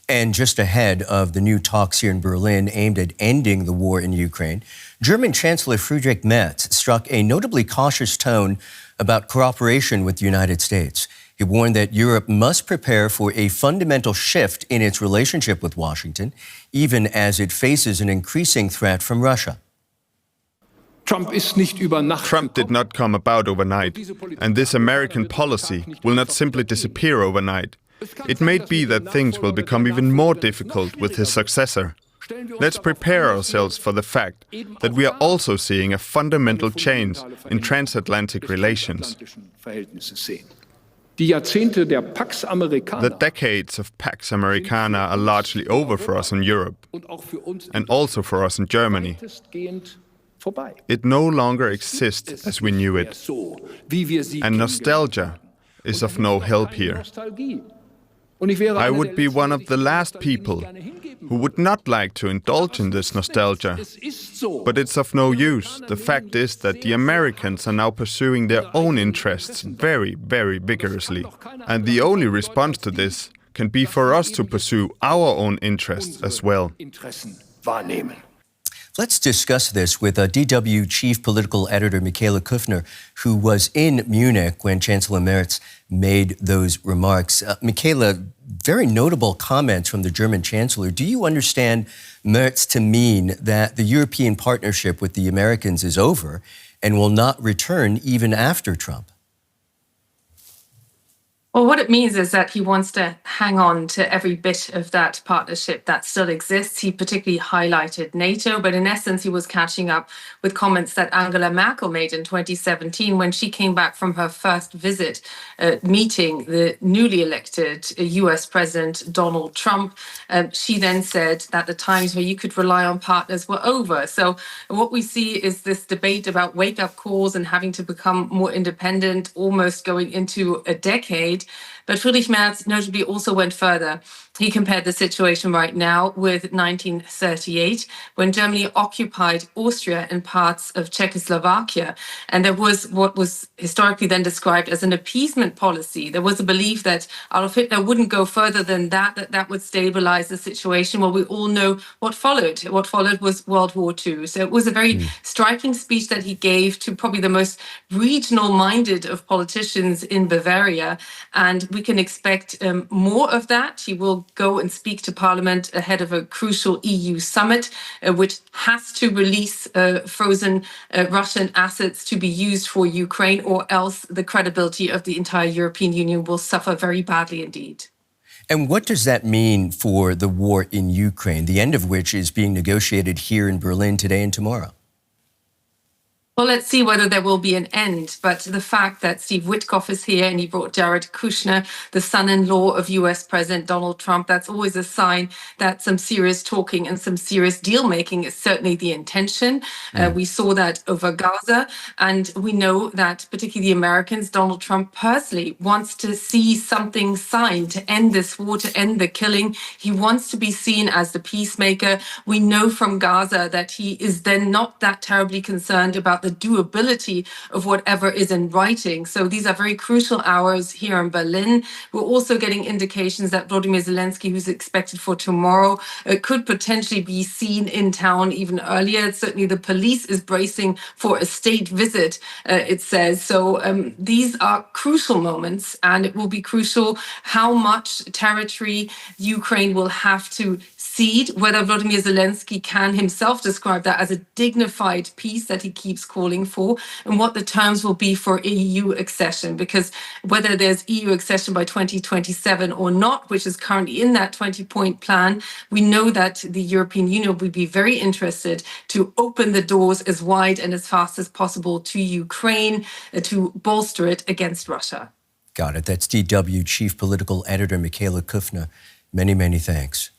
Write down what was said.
And just ahead of the new talks here in Berlin aimed at ending the war in Ukraine, German Chancellor Friedrich Merz struck a notably cautious tone about cooperation with the United States. He warned that Europe must prepare for a fundamental shift in its relationship with Washington, even as it faces an increasing threat from Russia. Trump did not come about overnight, and this American policy will not simply disappear overnight. It may be that things will become even more difficult with his successor. Let's prepare ourselves for the fact that we are also seeing a fundamental change in transatlantic relations. The decades of Pax Americana are largely over for us in Europe, and also for us in Germany. It no longer exists as we knew it, and nostalgia is of no help here. I would be one of the last people who would not like to indulge in this nostalgia. But it's of no use. The fact is that the Americans are now pursuing their own interests very, very vigorously. And the only response to this can be for us to pursue our own interests as well. Let's discuss this with DW Chief Political Editor Michaela Kuffner, who was in Munich when Chancellor Merz made those remarks. Michaela, very notable comments from the German Chancellor. Do you understand Merz to mean that the European partnership with the Americans is over and will not return even after Trump? Well, what it means is that he wants to hang on to every bit of that partnership that still exists. He particularly highlighted NATO, but in essence, he was catching up with comments that Angela Merkel made in 2017 when she came back from her first visit, meeting the newly elected US President Donald Trump. She then said that the times where you could rely on partners were over. So what we see is this debate about wake-up calls and having to become more independent, almost going into a decade. But Friedrich Merz notably also went further. He compared the situation right now with 1938, when Germany occupied Austria and parts of Czechoslovakia. And there was what was historically then described as an appeasement policy. There was a belief that Adolf Hitler wouldn't go further than that would stabilize the situation. Well, we all know what followed. What followed was World War II. So it was a very striking speech that he gave to probably the most regional-minded of politicians in Bavaria. And we can expect more of that. He will go and speak to Parliament ahead of a crucial EU summit, which has to release frozen Russian assets to be used for Ukraine, or else the credibility of the entire European Union will suffer very badly indeed. And what does that mean for the war in Ukraine, the end of which is being negotiated here in Berlin today and tomorrow? Well, let's see whether there will be an end. But the fact that Steve Witkoff is here and he brought Jared Kushner, the son-in-law of US President Donald Trump, that's always a sign that some serious talking and some serious deal-making is certainly the intention. We saw that over Gaza. And we know that particularly the Americans, Donald Trump personally wants to see something signed to end this war, to end the killing. He wants to be seen as the peacemaker. We know from Gaza that he is then not that terribly concerned about the doability of whatever is in writing. So these are very crucial hours here in Berlin. We're also getting indications that Volodymyr Zelensky, who's expected for tomorrow, could potentially be seen in town even earlier. Certainly the police is bracing for a state visit, it says. So these are crucial moments, and it will be crucial how much territory Ukraine will have to cede, whether Volodymyr Zelensky can himself describe that as a dignified peace that he keeps calling for, and what the terms will be for EU accession. Because whether there's EU accession by 2027 or not, which is currently in that 20-point plan, we know that the European Union would be very interested to open the doors as wide and as fast as possible to Ukraine to bolster it against Russia. Got it. That's DW Chief Political Editor Michaela Kuffner. Many, many thanks.